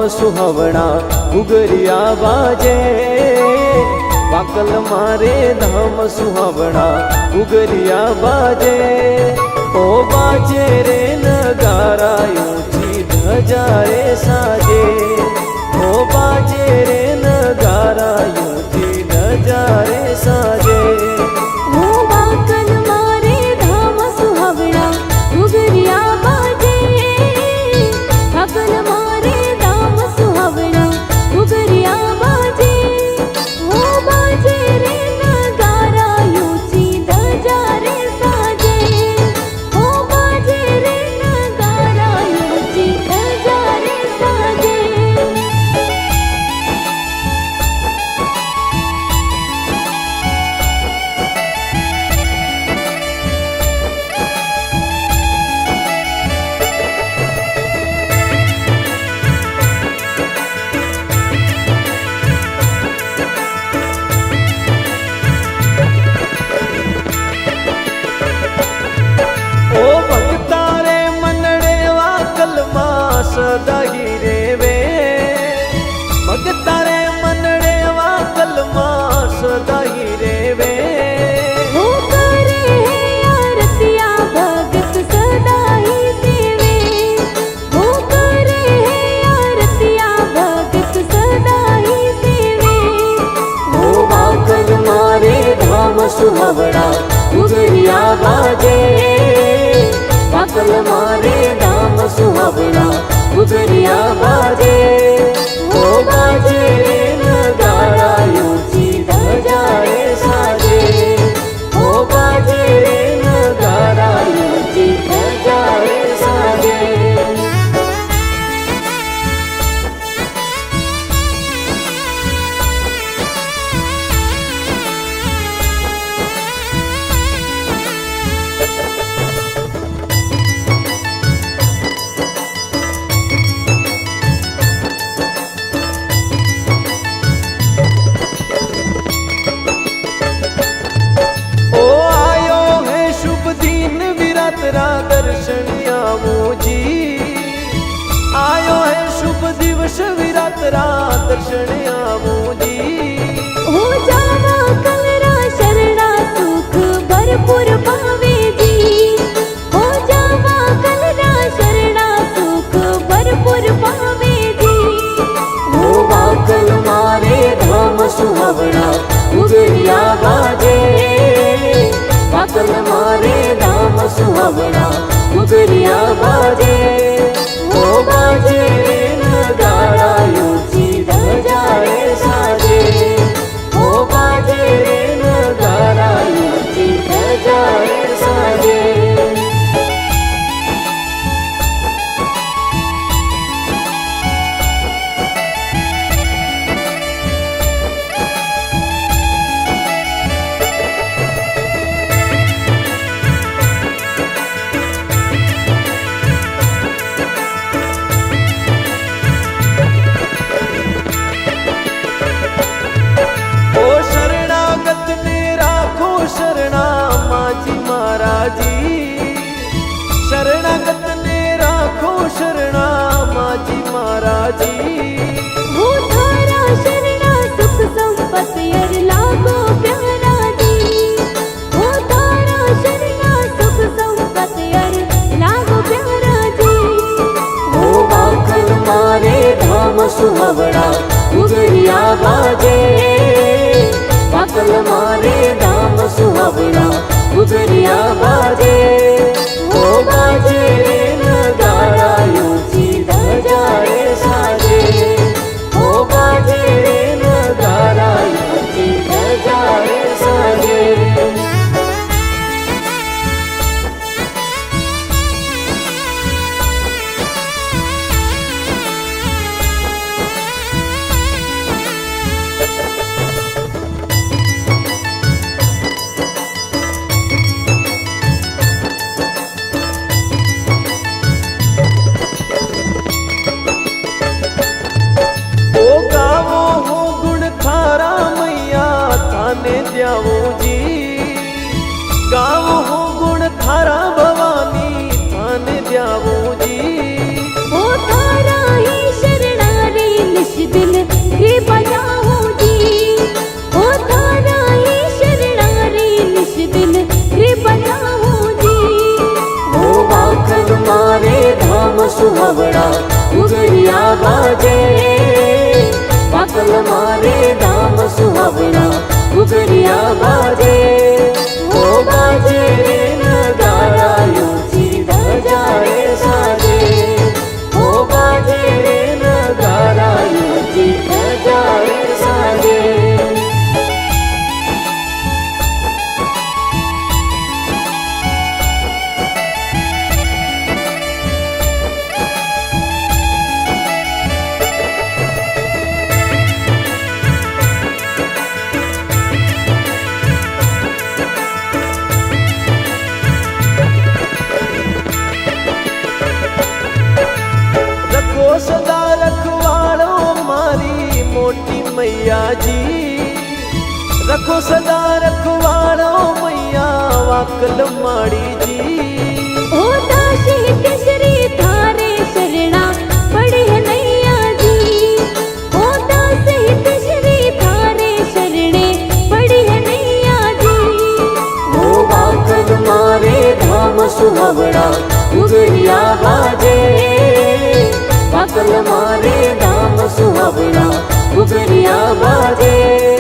સુહાવણા ઘુઘરિયા વાજે વાકલ મારે ધામ સુહાવણા ઘુઘરિયા વાજે ઓ બાજે રે નગારા ઊંચી ધજા રે સાજે ઓ બાજે રે નગારા ઊંચી ધજા રે સાજે સદાહી રેવે મગ તારે મનડે વાકલમાં સદાહી રેવે હું કરે આરતિયા ભગત સદાહી સેવે હું કરે આરતિયા ભગત સદાહી સેવે હું વાકલ મારે ધામ સુહાવણા ઘુઘરિયા વાજે વાકલ મારે ધામ સુહાવણા ઘુઘરિયા વાજે ઓ બાજે રે નગારા ઊંચી ધજા રે સાજે ઓ બાજે રે નગારા ઊંચી ધજા રે સાજે दर्शन आवोजी आयो है शुभ दिवस विरातरा दर्शन आवोजी हो जावा कलरा शरणा सुख भरपूर पावेजी हो जावा कलरा शरणा सुख भरपूर पावेजी हो वाकल मारे धाम सुहावણા ઘુઘરિયા વાજે વાકલ મારે ધામ સુહાવણા ઘુઘરિયા વાજે ઓ બાજે રે નગારા ઊંચી ધજા રે સાજે ઓ બાજે રે નગારા ઊંચી ધજા રે સાજે शरणागत ने राखो शरणा माजी महाराजी હું તારા શરણા સુખ સંપત યર લાગો પ્યારાજી હું તારા શરણા સુખ સંપત યર લાગો પ્યારાજી हो वाकल मारे धाम सुहावણા ઘુઘરિયા વાજે વાકલ મારે ધામ સુહાવણા ઘુઘરિયા વાજે ઓ બાજે રે નગારા ઊંચી ધજા રે સાજે ઓ બાજે રે નગારા ઊંચી ધજા રે સાજે मैया जी। रखो सदा रखवाड़ो मैया वाकल माड़ी जी। ओ दासी तिसरी थारे शरणा पड़ी है नैया जी। ओ दासी तिसरी थारे शरणे पड़ी है नैया जी। ओ वाकल मारे धाम सुहावड़ा उगरिया बाजे। वाकल मारे धाम सुहावड़ा उगरिया बाजे।